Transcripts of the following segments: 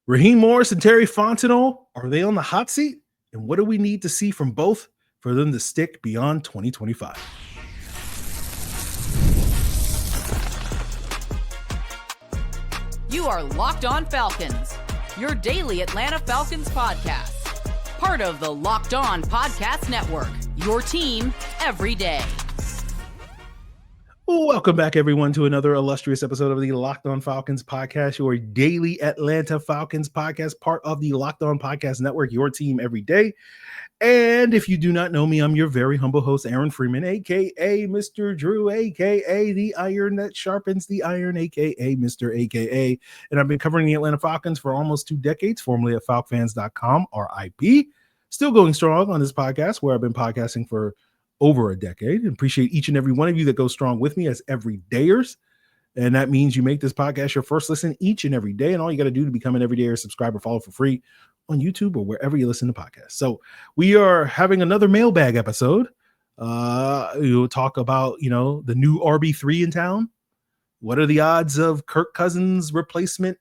Raheem Morris and Terry Fontenot, are they on the hot seat? And what do we need to see from both for them to stick beyond 2025? You are Locked On Falcons, your daily Atlanta Falcons podcast. Part of the Locked On Podcast Network, your team every day. Welcome back, everyone, to another illustrious episode of the Locked On Falcons podcast, your daily Atlanta Falcons podcast, part of the Locked On Podcast Network, your team every day. And if you do not know me, I'm your very humble host, Aaron Freeman, a.k.a. Mr. Drew, a.k.a. the iron that sharpens the iron, a.k.a. Mr. a.k.a. And I've been covering the Atlanta Falcons for almost 2 decades, formerly at falcfans.com, RIP. Still going strong on this podcast, where I've been podcasting for over a decade, and appreciate each and every one of you that goes strong with me as everydayers. And that means you make this podcast your first listen each and every day. And all you got to do to become an everydayer, subscribe or follow for free on YouTube or wherever you listen to podcasts. So we are having another mailbag episode. We'll talk about, the new RB3 in town. What are the odds of Kirk Cousins' replacement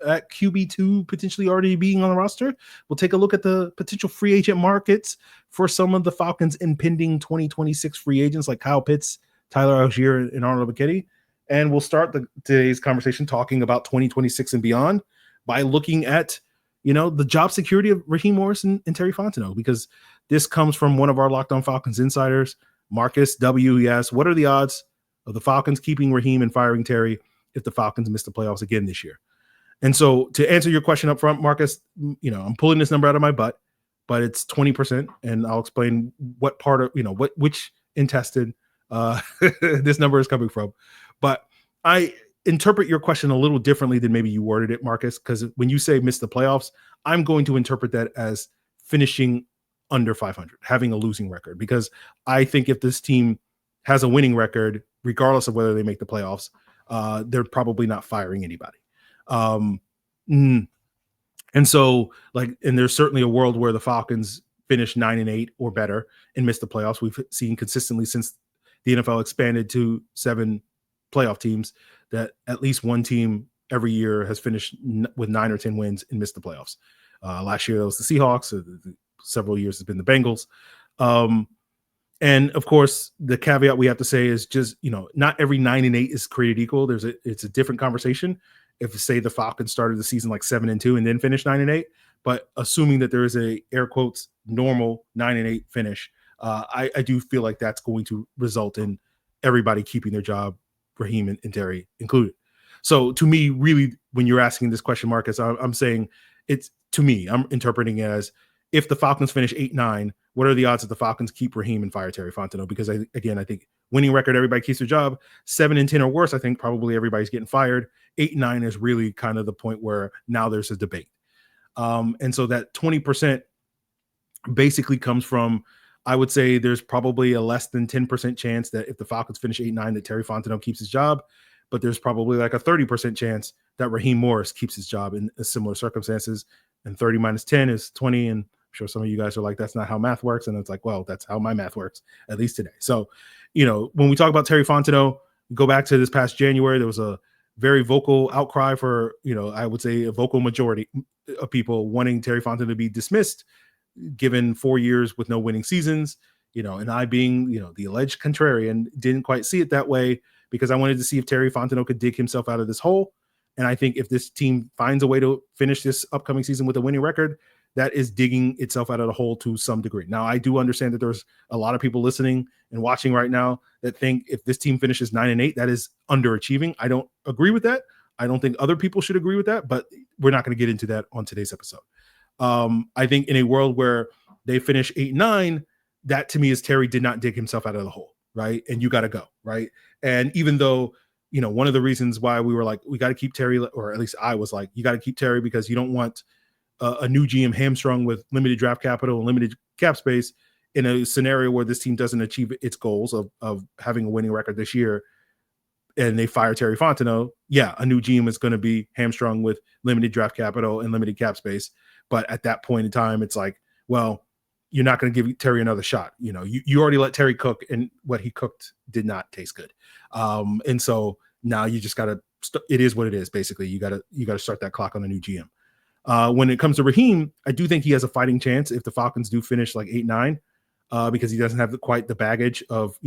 at QB2 potentially already being on the roster? We'll take a look at the potential free agent markets for some of the Falcons' impending 2026 free agents like Kyle Pitts, Tyler Allgeier, and Arnold Ebiketie. And we'll start today's conversation talking about 2026 and beyond by looking at, the job security of Raheem Morris and Terry Fontenot, because this comes from one of our Locked On Falcons insiders, Marcus W. He asked, what are the odds of the Falcons keeping Raheem and firing Terry if the Falcons miss the playoffs again this year? And so to answer your question up front, Marcus, I'm pulling this number out of my butt, but it's 20%. And I'll explain what part of, which intestine this number is coming from. But I interpret your question a little differently than maybe you worded it, Marcus, because when you say miss the playoffs, I'm going to interpret that as finishing under 500, having a losing record, because I think if this team has a winning record, regardless of whether they make the playoffs, they're probably not firing anybody. And so and there's certainly a world where the Falcons finish 9-8 or better and miss the playoffs. We've seen consistently since the NFL expanded to 7 playoff teams that at least one team every year has finished with 9 or 10 wins and missed the playoffs. Last year, it was the Seahawks. Several years has been the Bengals. And of course, the caveat we have to say is just, not every 9-8 is created equal. It's a different conversation. If, say, the Falcons started the season like 7-2 and then finished 9-8, but assuming that there is a air quotes normal 9-8 finish, I do feel like that's going to result in everybody keeping their job, Raheem and Terry included. So to me, really, when you're asking this question, Marcus, I'm saying I'm interpreting it as, if the Falcons finish 8-9, what are the odds that the Falcons keep Raheem and fire Terry Fontenot? Because I think winning record, everybody keeps their job. 7-10 or worse, I think probably everybody's getting fired. 8-9 is really kind of the point where now there's a debate. And so that 20% basically comes from, I would say there's probably a less than 10% chance that if the Falcons finish 8-9 that Terry Fontenot keeps his job, but there's probably like a 30% chance that Raheem Morris keeps his job in similar circumstances. And 30 minus 10 is 20. And I'm sure some of you guys are like, that's not how math works. And it's like, well, that's how my math works, at least today. So, when we talk about Terry Fontenot, go back to this past January, there was a very vocal outcry for, I would say a vocal majority of people wanting Terry Fontenot to be dismissed, given 4 years with no winning seasons, and I being, the alleged contrarian, didn't quite see it that way, because I wanted to see if Terry Fontenot could dig himself out of this hole. And I think if this team finds a way to finish this upcoming season with a winning record, that is digging itself out of the hole to some degree. Now, I do understand that there's a lot of people listening and watching right now that think if this team finishes 9-8, that is underachieving. I don't agree with that. I don't think other people should agree with that, but we're not going to get into that on today's episode. I think in a world where they finish 8-9, that to me is Terry did not dig himself out of the hole, right? And you got to go, right? And even though, one of the reasons why we were like, we got to keep Terry, or at least I was like, you got to keep Terry because you don't want a new GM hamstrung with limited draft capital and limited cap space in a scenario where this team doesn't achieve its goals of having a winning record this year, and they fire Terry Fontenot. Yeah, a new GM is going to be hamstrung with limited draft capital and limited cap space. But at that point in time, it's like, well, you're not going to give Terry another shot. You already let Terry cook, and what he cooked did not taste good. And so now you just got to, it is what it is. Basically, you got to start that clock on a new GM. When it comes to Raheem, I do think he has a fighting chance if the Falcons do finish like 8-9, because he doesn't have quite the baggage of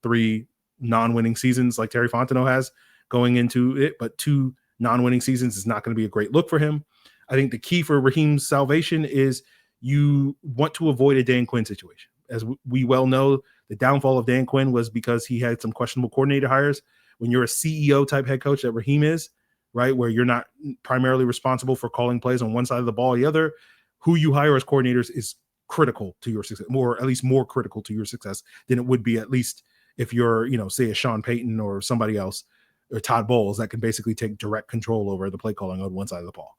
3 non-winning seasons like Terry Fontenot has going into it, but 2 non-winning seasons is not going to be a great look for him. I think the key for Raheem's salvation is you want to avoid a Dan Quinn situation. As we well know, the downfall of Dan Quinn was because he had some questionable coordinator hires. When you're a CEO type head coach that Raheem is, right, where you're not primarily responsible for calling plays on one side of the ball or the other, who you hire as coordinators is critical to your success, or at least more critical to your success than it would be at least if you're, say a Sean Payton or somebody else, or Todd Bowles, that can basically take direct control over the play calling on one side of the ball,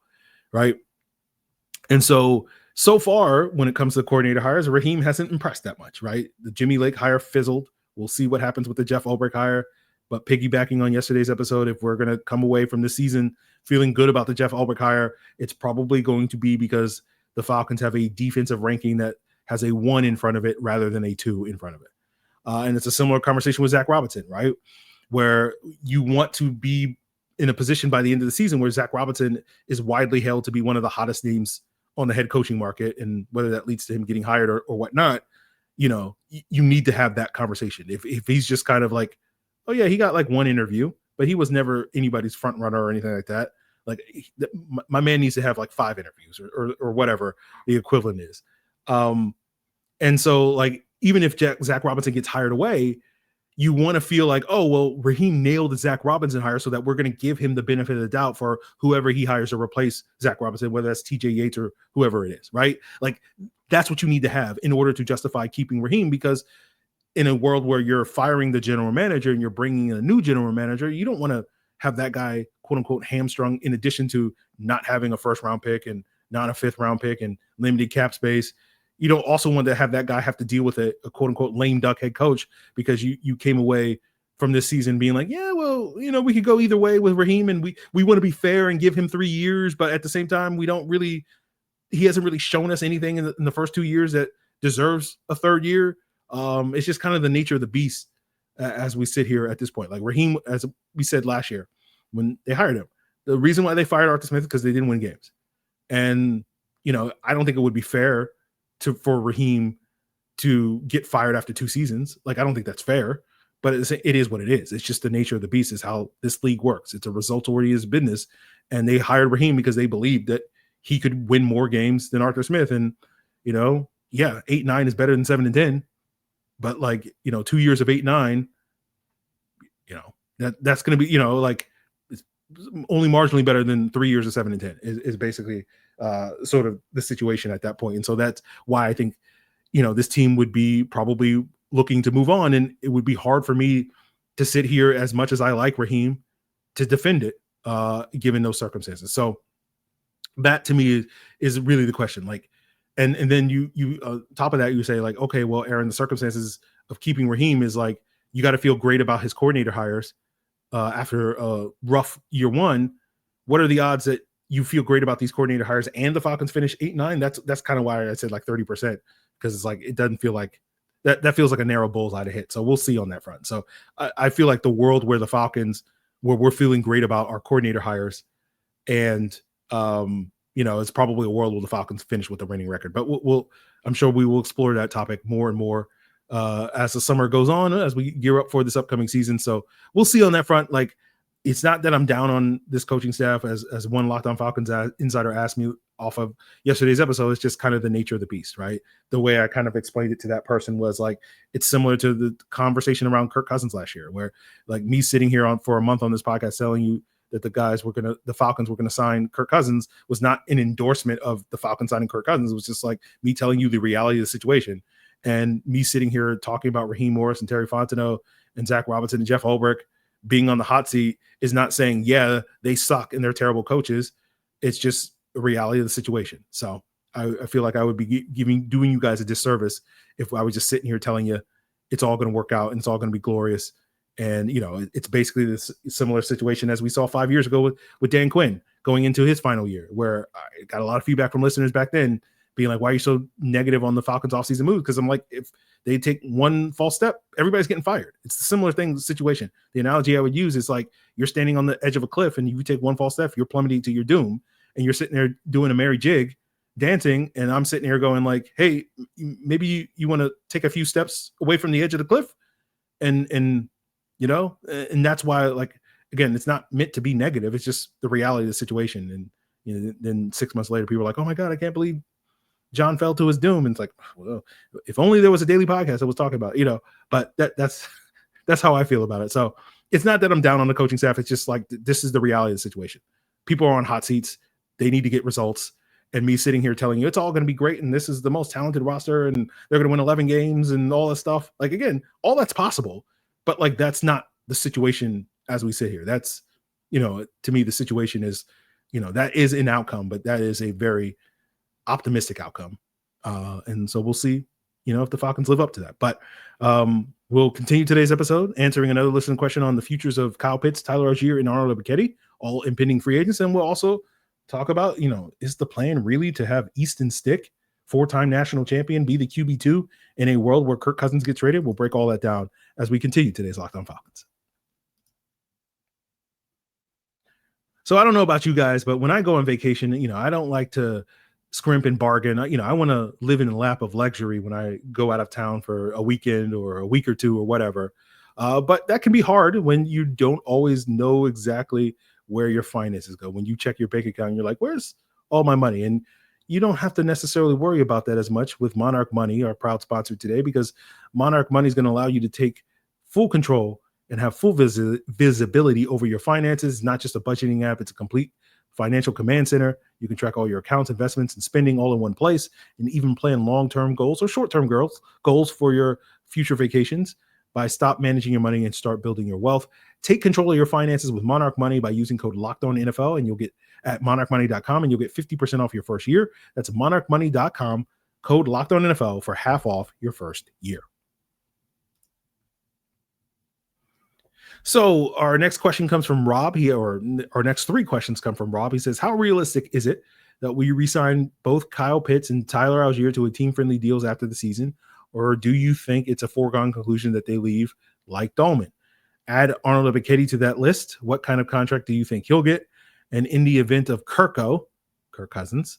right? And so far, when it comes to the coordinator hires, Raheem hasn't impressed that much, right? The Jimmy Lake hire fizzled. We'll see what happens with the Jeff Ulbrich hire. But piggybacking on yesterday's episode, if we're going to come away from the season feeling good about the Jeff Ulbrich hire, it's probably going to be because the Falcons have a defensive ranking that has a 1 in front of it rather than a 2 in front of it. And it's a similar conversation with Zach Robinson, right? Where you want to be in a position by the end of the season where Zach Robinson is widely held to be one of the hottest names on the head coaching market, and whether that leads to him getting hired or whatnot, you need to have that conversation. If he's just kind of like, oh yeah, he got like 1 interview, but he was never anybody's front runner or anything like that. Like my man needs to have like 5 interviews or whatever the equivalent is. And so like, even if Zach Robinson gets hired away, you want to feel like, oh, well, Raheem nailed the Zach Robinson hire, so that we're going to give him the benefit of the doubt for whoever he hires to replace Zach Robinson, whether that's TJ Yates or whoever it is, right? Like that's what you need to have in order to justify keeping Raheem, because in a world where you're firing the general manager and you're bringing in a new general manager, you don't want to have that guy, quote unquote, hamstrung, in addition to not having a 1st round pick and not a 5th round pick and limited cap space. You don't also want to have that guy have to deal with a quote unquote lame duck head coach because you came away from this season being like, yeah, well, we could go either way with Raheem, and we want to be fair and give him 3 years, but at the same time, he hasn't really shown us anything in the first 2 years that deserves a 3rd year. It's just kind of the nature of the beast as we sit here at this point. Like Raheem, as we said last year when they hired him, the reason why they fired Arthur Smith is because they didn't win games. And, I don't think it would be fair for Raheem to get fired after 2 seasons. Like, I don't think that's fair, but it is what it is. It's just the nature of the beast is how this league works. It's a result-oriented business. And they hired Raheem because they believed that he could win more games than Arthur Smith. And, 8-9 is better than 7-10. But 2 years of 8-9, that's going to be, it's only marginally better than 3 years of 7-10 is basically sort of the situation at that point. And so that's why I think, this team would be probably looking to move on. And it would be hard for me to sit here, as much as I like Raheem, to defend it, given those circumstances. So that to me is really the question. Like, and then you top of that, you say like, okay, well, Aaron, the circumstances of keeping Raheem is like, you got to feel great about his coordinator hires after a rough year 1. What are the odds that you feel great about these coordinator hires and the Falcons finish 8-9? That's kind of why I said like 30%, because it's like, it doesn't feel like that feels like a narrow bullseye to hit. So we'll see on that front. So I feel like the world where the Falcons, where we're feeling great about our coordinator hires, and it's probably a world where the Falcons finish with a winning record. But I'm sure we will explore that topic more and more as the summer goes on, as we gear up for this upcoming season. So we'll see on that front. Like, it's not that I'm down on this coaching staff, as one Locked On Falcons insider asked me off of yesterday's episode. It's just kind of the nature of the beast, right? The way I kind of explained it to that person was like, it's similar to the conversation around Kirk Cousins last year, where like me sitting here for a month on this podcast telling you that the Falcons were going to sign Kirk Cousins was not an endorsement of the Falcons signing Kirk Cousins. It was just like me telling you the reality of the situation. And me sitting here talking about Raheem Morris and Terry Fontenot and Zach Robinson and Jeff Ulbrich being on the hot seat is not saying, yeah, they suck and they're terrible coaches. It's just the reality of the situation. So I feel like I would be doing you guys a disservice if I was just sitting here telling you it's all going to work out and it's all going to be glorious. And, it's basically this similar situation as we saw 5 years ago with Dan Quinn going into his final year, where I got a lot of feedback from listeners back then being like, why are you so negative on the Falcons offseason move? Because I'm like, if they take one false step, everybody's getting fired. It's a similar situation. The analogy I would use is like, you're standing on the edge of a cliff and you take one false step, you're plummeting to your doom. and you're sitting there doing a merry jig, dancing, and I'm sitting here going like, hey, maybe you want to take a few steps away from the edge of the cliff, and and that's why, like, again, it's not meant to be negative. It's just the reality of the situation. And then 6 months later, people are like, oh my God, I can't believe John fell to his doom. And it's like, well, if only there was a daily podcast that was talking about, but that's how I feel about it. So it's not that I'm down on the coaching staff. It's just like, this is the reality of the situation. People are on hot seats. They need to get results. And me sitting here telling you it's all going to be great, and this is the most talented roster, and they're going to win 11 games and all this stuff. Like, again, all that's possible, but like, that's not the situation as we sit here. That's, to me, the situation is, that is an outcome, but that is a very optimistic outcome. And so we'll see, if the Falcons live up to that. But we'll continue today's episode answering another listener question on the futures of Kyle Pitts, Tyler Allgeier, and Arnold Ebiketie, all impending free agents. And we'll also talk about, is the plan really to have Easton Stick, 4-time national champion, be the QB2 in a world where Kirk Cousins gets traded? We'll break all that down as we continue today's Locked On Falcons. So I don't know about you guys, but when I go on vacation, I don't like to scrimp and bargain. I want to live in a lap of luxury when I go out of town for a weekend or a week or two or whatever. But that can be hard when you don't always know exactly where your finances go. When you check your bank account, you're like, where's all my money? And you don't have to necessarily worry about that as much with Monarch Money, our proud sponsor today, because Monarch Money is going to allow you to take full control and have full visibility over your finances. It's not just a budgeting app. It's a complete financial command center. You can track all your accounts, investments, and spending all in one place, and even plan long-term goals or short-term goals for your future vacations. By stop managing your money and start building your wealth. Take control of your finances with Monarch Money by using code LOCKEDONNFL, and you'll get at monarchmoney.com, and you'll get 50% off your first year. That's monarchmoney.com, code LOCKEDONNFL for half off your first year. So our next question comes from Rob here, or our next three questions come from Rob. He says, how realistic is it that we re-sign both Kyle Pitts and Tyler Allgeier to a team-friendly deals after the season? Or do you think it's a foregone conclusion that they leave like Dolman? Add Arnold Ebiketie to that list. What kind of contract do you think he'll get? And in the event of Kirk Cousins,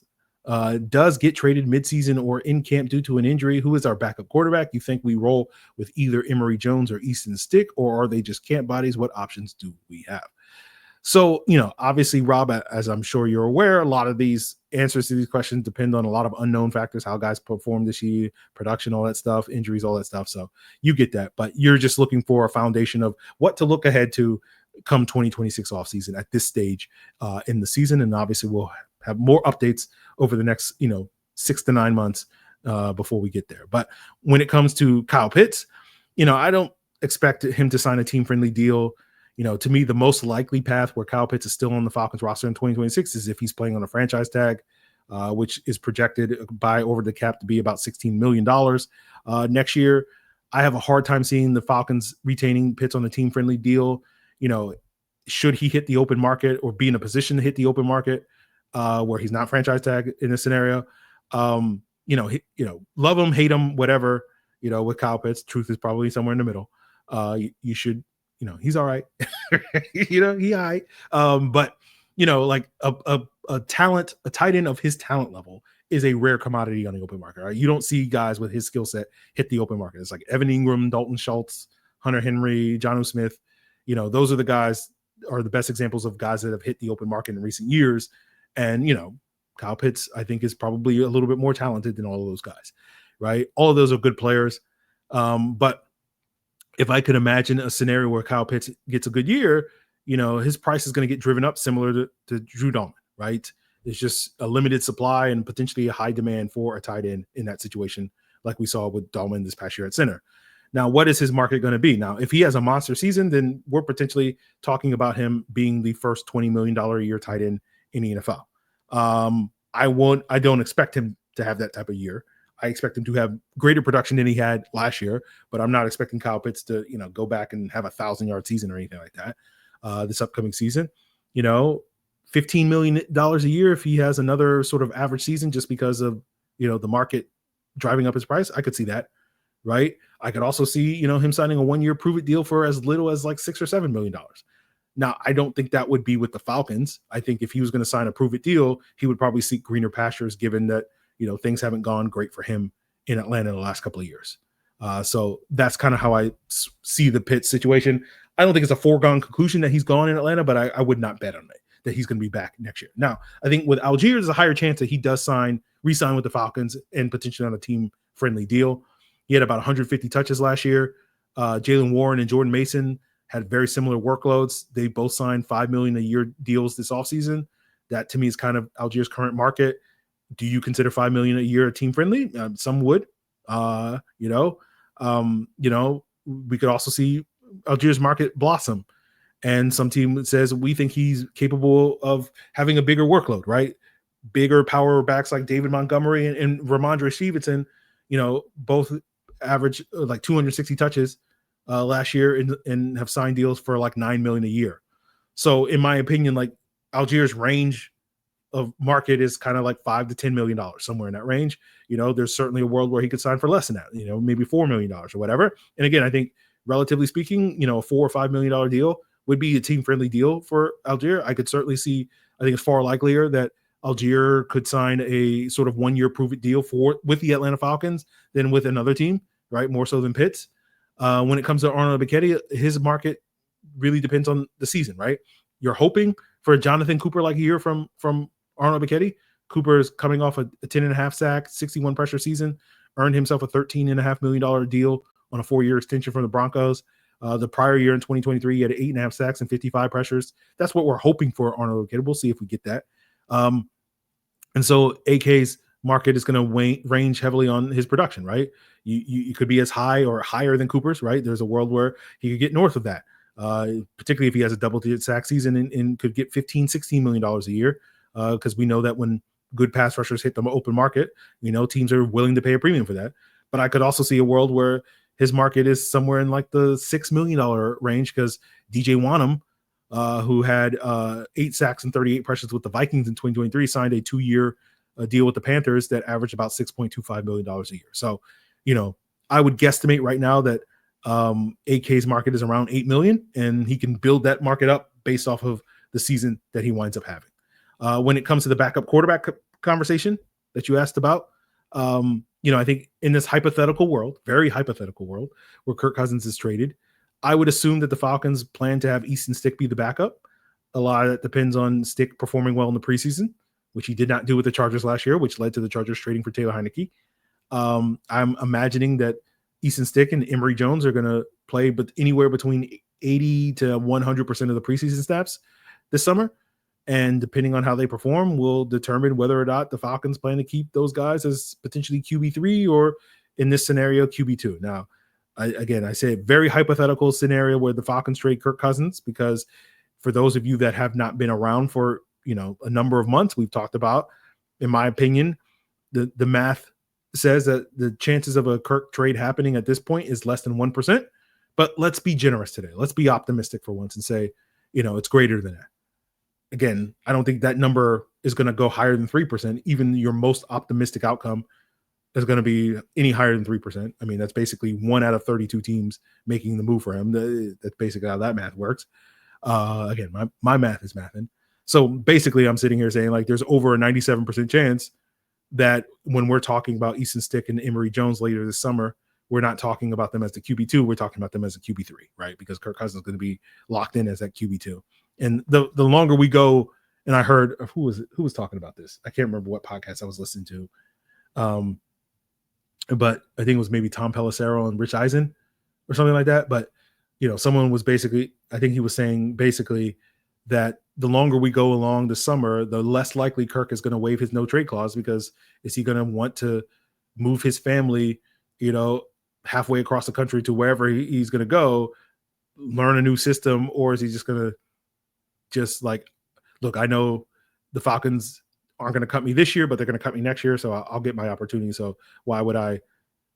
does get traded midseason or in camp due to an injury, who is our backup quarterback? You think we roll with either Emory Jones or Easton Stick, or are they just camp bodies? What options do we have? So, obviously, Rob, as I'm sure you're aware, a lot of these answers to these questions depend on a lot of unknown factors, how guys perform this year, production, all that stuff, injuries, all that stuff. So you get that, but you're just looking for a foundation of what to look ahead to come 2026 offseason at this stage in the season. And obviously we'll have more updates over the next, 6 to 9 months before we get there. But when it comes to Kyle Pitts, I don't expect him to sign a team-friendly deal. To me, the most likely path where Kyle Pitts is still on the Falcons roster in 2026 is if he's playing on a franchise tag, which is projected by over the cap to be about $16 million next year. I have a hard time seeing the Falcons retaining Pitts on a team-friendly deal. Should he hit the open market or be in a position to hit the open market where he's not franchise tag in this scenario? Love him, hate him, whatever. With Kyle Pitts, truth is probably somewhere in the middle. You should. He's all right. He all right. But like a talent, a tight end of his talent level is a rare commodity on the open market. Right? You don't see guys with his skill set hit the open market. It's like Evan Ingram, Dalton Schultz, Hunter Henry, Jonnu Smith. Those are the guys are the best examples of guys that have hit the open market in recent years. And, Kyle Pitts, I think, is probably a little bit more talented than all of those guys, right? All of those are good players. But if I could imagine a scenario where Kyle Pitts gets a good year, his price is going to get driven up similar to Drew Dolman, right? It's just a limited supply and potentially a high demand for a tight end in that situation, like we saw with Dolman this past year at center. Now, what is his market going to be? Now, if he has a monster season, then we're potentially talking about him being the first $20 million a year tight end in the NFL. I don't expect him to have that type of year. I expect him to have greater production than he had last year, but I'm not expecting Kyle Pitts to, go back and have 1,000-yard season or anything like that this upcoming season. $15 million a year if he has another sort of average season just because of, the market driving up his price. I could see that, right? I could also see, him signing a 1-year prove-it deal for as little as like $6 or $7 million. Now, I don't think that would be with the Falcons. I think if he was going to sign a prove it deal, he would probably seek greener pastures, given that, things haven't gone great for him in Atlanta in the last couple of years. So that's kind of how I see the Pitt situation. I don't think it's a foregone conclusion that he's gone in Atlanta, but I would not bet on it that he's going to be back next year. Now, I think with Allgeier, there's a higher chance that he does re-sign with the Falcons and potentially on a team-friendly deal. He had about 150 touches last year. Jalen Warren and Jordan Mason had very similar workloads. They both signed $5 million a year deals this offseason. That to me is kind of Allgeier's current market. Do you consider $5 million a year team-friendly? Some would. We could also see Allgeier's market blossom, and some team says we think he's capable of having a bigger workload, right? Bigger power backs like David Montgomery and Ramondre Stevenson, both average like 260 touches last year and have signed deals for like $9 million a year. So in my opinion, like Allgeier's range of market is kind of like $5 to $10 million, somewhere in that range. There's certainly a world where he could sign for less than that, maybe $4 million or whatever. And again, I think relatively speaking, a $4 or $5 million deal would be a team-friendly deal for Allgeier. I could certainly see, I think it's far likelier that Allgeier could sign a sort of 1-year prove-it deal with the Atlanta Falcons than with another team, right? More so than Pitt's. When it comes to Arnold Ebiketie, his market really depends on the season, right? You're hoping for a Jonathan Cooper-like year from Arnold Ebiketie. Cooper is coming off a 10.5 sack, 61 pressure season, earned himself a $13.5 million deal on a 4-year extension from the Broncos. The prior year in 2023, he had 8.5 sacks and 55 pressures. That's what we're hoping for Arnold Ebiketie. We'll see if we get that. And so AK's market is going to range heavily on his production, right? You could be as high or higher than Cooper's, right? There's a world where he could get north of that, particularly if he has a double-digit sack season and could get $15-16 million a year, because we know that when good pass rushers hit the open market, teams are willing to pay a premium for that. But I could also see a world where his market is somewhere in like the $6 million range, because DJ Wanham, who had 8 sacks and 38 pressures with the Vikings in 2023, signed a 2-year deal with the Panthers that averaged about $6.25 million a year. So, I would guesstimate right now that AK's market is around $8 million, and he can build that market up based off of the season that he winds up having. When it comes to the backup quarterback conversation that you asked about, I think in this hypothetical world, very hypothetical world, where Kirk Cousins is traded, I would assume that the Falcons plan to have Easton Stick be the backup. A lot of that depends on Stick performing well in the preseason, which he did not do with the Chargers last year, which led to the Chargers trading for Taylor Heineke. I'm imagining that Easton Stick and Emory Jones are going to play anywhere between 80 to 100% of the preseason snaps this summer. And depending on how they perform will determine whether or not the Falcons plan to keep those guys as potentially QB3 or, in this scenario, QB2. Now, I say a very hypothetical scenario where the Falcons trade Kirk Cousins, because for those of you that have not been around for, a number of months, we've talked about, in my opinion, the math says that the chances of a Kirk trade happening at this point is less than 1%. But let's be generous today. Let's be optimistic for once and say, it's greater than that. Again, I don't think that number is going to go higher than 3%. Even your most optimistic outcome is going to be any higher than 3%. I mean, that's basically 1 out of 32 teams making the move for him. That's basically how that math works. Again, my math is mathing. So basically, I'm sitting here saying, like, there's over a 97% chance that when we're talking about Easton Stick and Emory Jones later this summer, we're not talking about them as the QB2. We're talking about them as a QB3, right? Because Kirk Cousins is going to be locked in as that QB2. And the longer we go, and I heard who was talking about this. I can't remember what podcast I was listening to. But I think it was maybe Tom Pelissero and Rich Eisen or something like that. But, someone was basically, I think he was saying basically that the longer we go along the summer, the less likely Kirk is going to waive his no trade clause, because is he going to want to move his family, halfway across the country to wherever he's going to go, learn a new system, or is he just going to look, I know the Falcons aren't going to cut me this year, but they're going to cut me next year, so I'll get my opportunity. So why would I,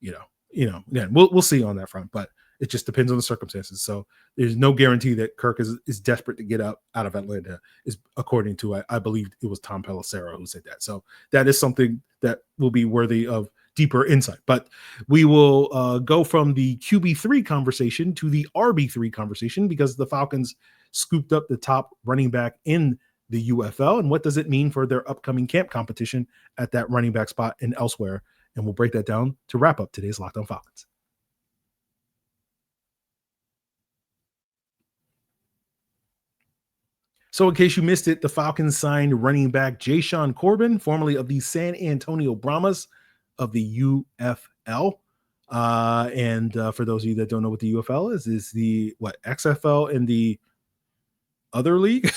again, we'll see on that front, but it just depends on the circumstances. So there's no guarantee that Kirk is desperate to get out of Atlanta, is according to, I believe it was Tom Pelissero who said that. So that is something that will be worthy of deeper insight. But we will go from the QB3 conversation to the RB3 conversation, because the Falcons scooped up the top running back in the UFL. And what does it mean for their upcoming camp competition at that running back spot and elsewhere? And we'll break that down to wrap up today's Locked On Falcons. So in case you missed it, the Falcons signed running back Jashaun Corbin, formerly of the San Antonio Brahmas of the UFL. And for those of you that don't know what the UFL is the XFL in the other league,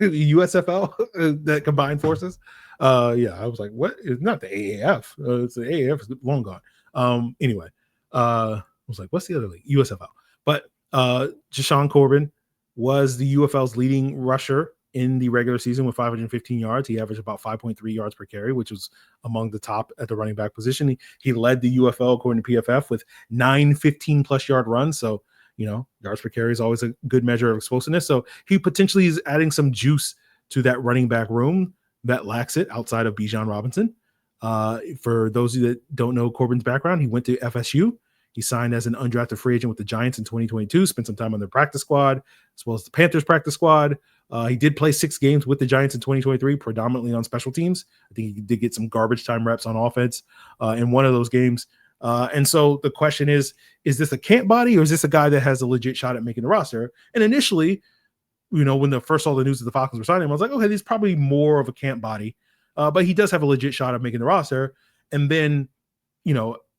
the USFL, that combined forces. I was like, what? It's not the AAF. It's the AAF is long gone. Anyway, I was like, what's the other league? USFL. But Jashaun Corbin was the UFL's leading rusher in the regular season with 515 yards. He averaged about 5.3 yards per carry, which was among the top at the running back position. He led the UFL, according to PFF, with 9 15-plus yard runs. So, yards per carry is always a good measure of explosiveness. So he potentially is adding some juice to that running back room that lacks it outside of Bijan Robinson. For those of you that don't know Corbin's background, he went to FSU. He signed as an undrafted free agent with the Giants in 2022, spent some time on their practice squad, as well as the Panthers practice squad. He did play 6 games with the Giants in 2023, predominantly on special teams. I think he did get some garbage time reps on offense in one of those games. And so the question is this a camp body, or is this a guy that has a legit shot at making the roster? And initially, when the first saw the news that the Falcons were signing him, I was like, okay, he's probably more of a camp body. But he does have a legit shot at making the roster. And then,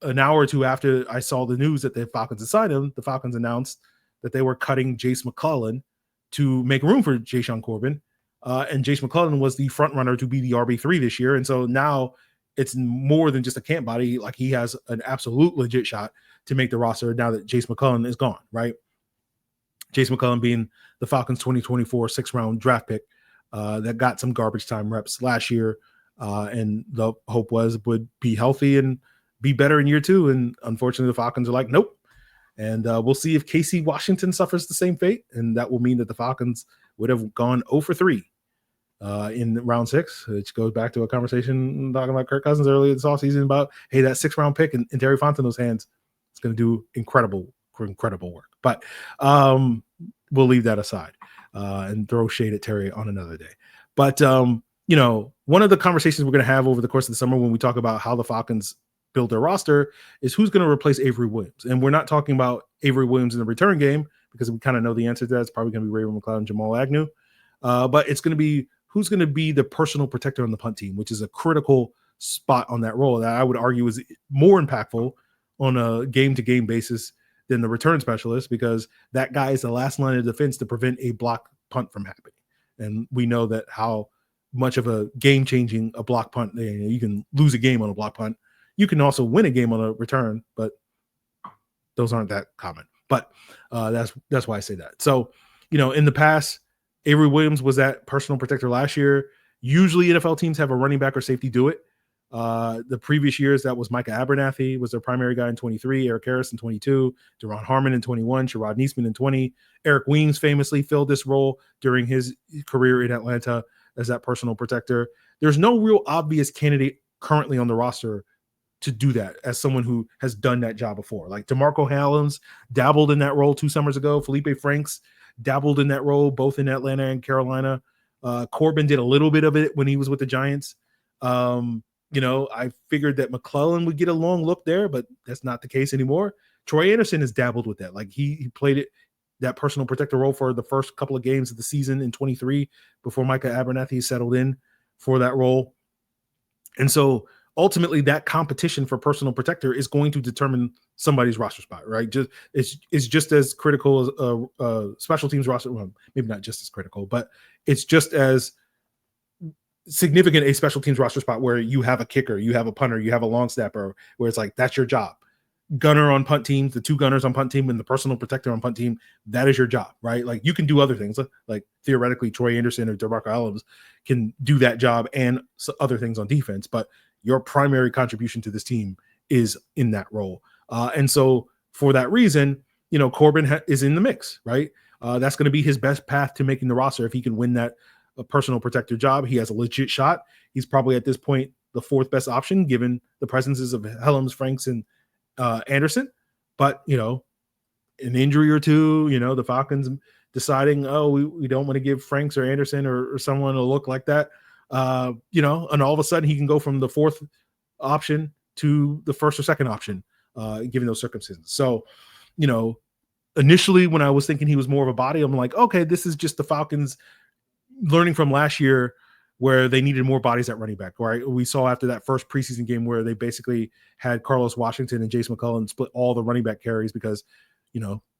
an hour or two after I saw the news that the Falcons had signed him, the Falcons announced that they were cutting Jace McClellan to make room for Jashaun Corbin. And Jace McClellan was the front runner to be the RB3 this year. And so now it's more than just a camp body. Like, he has an absolute legit shot to make the roster now that Jace McClellan is gone, right? Jace McClellan being the Falcons 2024 6th-round draft pick that got some garbage time reps last year. And the hope would be healthy and be better in year 2. And unfortunately, the Falcons are like, nope. And we'll see if KC Washington suffers the same fate. And that will mean that the Falcons would have gone 0-for-3 in round 6, which goes back to a conversation talking about Kirk Cousins earlier this offseason about, hey, that 6th-round pick in Terry Fontenot's hands is going to do incredible work. But we'll leave that aside and throw shade at Terry on another day. But, one of the conversations we're going to have over the course of the summer when we talk about how the Falcons build their roster is who's going to replace Avery Williams. And we're not talking about Avery Williams in the return game, because we kind of know the answer to that. It's probably going to be Raven McLeod and Jamal Agnew. But it's going to be who's going to be the personal protector on the punt team, which is a critical spot on that role that I would argue is more impactful on a game-to-game basis than the return specialist, because that guy is the last line of defense to prevent a block punt from happening. And we know that how much of a game-changing a block punt, you can lose a game on a block punt. You can also win a game on a return, but those aren't that common. But that's why I say that. So, in the past, Avery Williams was that personal protector last year. Usually NFL teams have a running back or safety do it. The previous years, that was Micah Abernathy was their primary guy in 23, Eric Harris in 22, Deron Harmon in 21, Sherrod Niesman in 20. Eric Weems famously filled this role during his career in Atlanta as that personal protector. There's no real obvious candidate currently on the roster to do that as someone who has done that job before. Like DeMarco Hallams dabbled in that role 2 summers ago. Felipe Franks dabbled in that role both in Atlanta and Carolina. Corbin did a little bit of it when he was with the Giants. I figured that McClellan would get a long look there, but that's not the case anymore. Troy Anderson has dabbled with that. Like he played that personal protector role for the first couple of games of the season in 23 before Micah Abernathy settled in for that role. And so ultimately that competition for personal protector is going to determine somebody's roster spot, right? It's just as critical as special teams roster. Well, maybe not just as critical, but it's just as significant a special teams roster spot where you have a kicker, you have a punter, you have a long snapper, where it's like, that's your job. Gunner on punt teams, the 2 gunners on punt team and the personal protector on punt team, that is your job, right? Like you can do other things. Like theoretically, Troy Anderson or DeMarco Hallams can do that job and other things on defense, but your primary contribution to this team is in that role. And so for that reason, Corbin is in the mix, right? That's going to be his best path to making the roster. If he can win that personal protector job, he has a legit shot. He's probably at this point the fourth best option given the presences of Helms, Franks, and Anderson. But, an injury or two, the Falcons deciding, we don't want to give Franks or Anderson or someone a look like that, and all of a sudden he can go from the fourth option to the first or second option, given those circumstances. So, initially when I was thinking he was more of a body, I'm like, okay, this is just the Falcons learning from last year where they needed more bodies at running back, right? We saw after that first preseason game where they basically had Carlos Washington and Jace McCullough split all the running back carries because,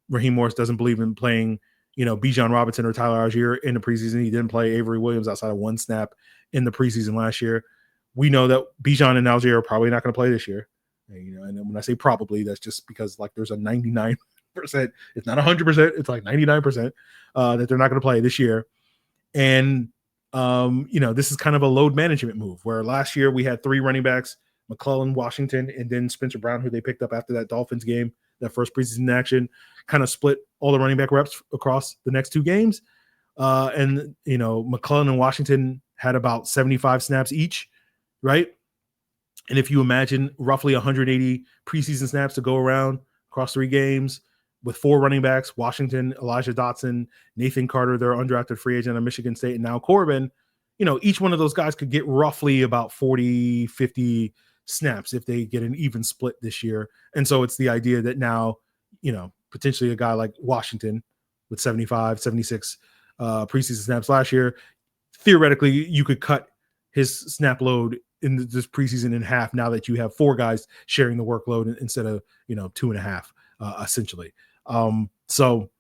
Raheem Morris doesn't believe in playing, Bijan Robinson or Tyler Allgeier in the preseason. He didn't play Avery Williams outside of one snap in the preseason last year. We know that Bijan and Allgeier are probably not going to play this year. And when I say probably, that's just because there's a 99%, it's not 100%, it's 99% that they're not going to play this year. And this is kind of a load management move where last year we had three running backs, McClellan, Washington, and then Spencer Brown, who they picked up after that Dolphins game, that first preseason action, kind of split all the running back reps across the next two games. And McClellan and Washington had about 75 snaps each, right? And if you imagine roughly 180 preseason snaps to go around across three games with four running backs, Washington, Elijah Dotson, Nathan Carter, their undrafted free agent of Michigan State, and now Corbin, each one of those guys could get roughly about 40, 50 snaps if they get an even split this year. And so it's the idea that now, potentially a guy like Washington with 75, 76 preseason snaps last year, theoretically you could cut his snap load in this preseason in half now that you have four guys sharing the workload instead of, 2.5 essentially. So,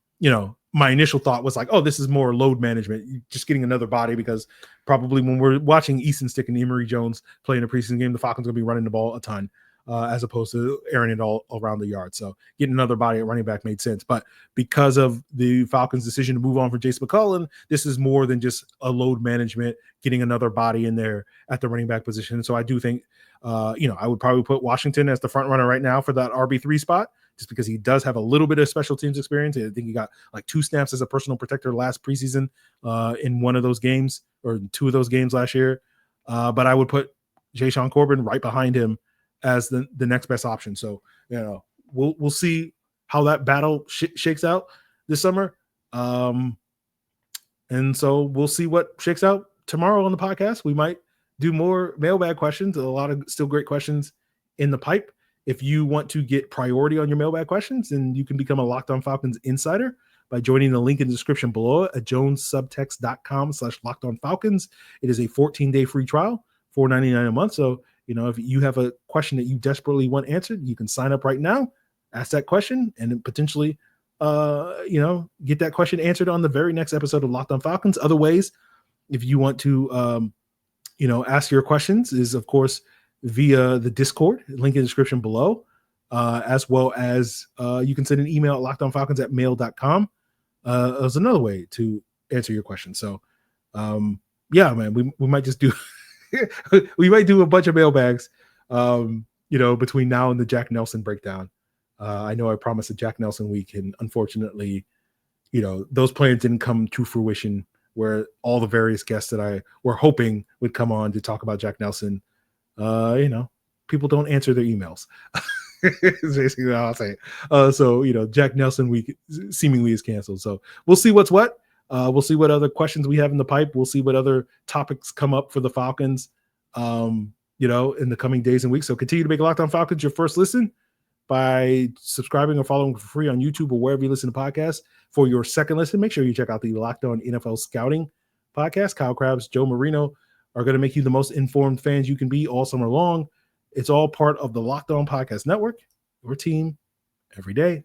my initial thought was this is more load management, just getting another body, because probably when we're watching Easton Stick and Emory Jones play in a preseason game, the Falcons will be running the ball a ton as opposed to airing it all around the yard. So getting another body at running back made sense. But because of the Falcons' decision to move on from Jace McCullough, this is more than just a load management, getting another body in there at the running back position. So I do think, I would probably put Washington as the front runner right now for that RB3 spot, just because he does have a little bit of special teams experience. I think he got 2 snaps as a personal protector last preseason in one of those games, or 2 of those games last year. But I would put Jashaun Corbin right behind him as the next best option. So, we'll see how that battle shakes out this summer. And so we'll see what shakes out tomorrow on the podcast. We might do more mailbag questions. A lot of still great questions in the pipe. If you want to get priority on your mailbag questions, then you can become a Locked On Falcons Insider by joining the link in the description below at jonesubtext.com/LockedOnFalcons. It is a 14-day free trial, $4.99 a month. So, if you have a question that you desperately want answered, you can sign up right now, ask that question, and then potentially, get that question answered on the very next episode of Locked On Falcons. Other ways, if you want to, ask your questions, is of course via the Discord, link in the description below, as well as you can send an email at lockedonfalcons@mail.com. As another way to answer your question. So, yeah, man, we might just do we might do a bunch of mailbags, between now and the Jack Nelson breakdown. I know I promised a Jack Nelson week, and unfortunately, those plans didn't come to fruition, where all the various guests that I were hoping would come on to talk about Jack Nelson, people don't answer their emails. Is basically how I'll say it. So, Jack Nelson week seemingly is canceled. So we'll see what's what. We'll see what other questions we have in the pipe. We'll see what other topics come up for the Falcons, in the coming days and weeks. So continue to make Locked On Falcons your first listen by subscribing or following for free on YouTube or wherever you listen to podcasts. For your second listen, make sure you check out the Locked On NFL Scouting podcast. Kyle Krabs, Joe Marino are going to make you the most informed fans you can be all summer long. It's all part of the Locked On Podcast Network, your team every day.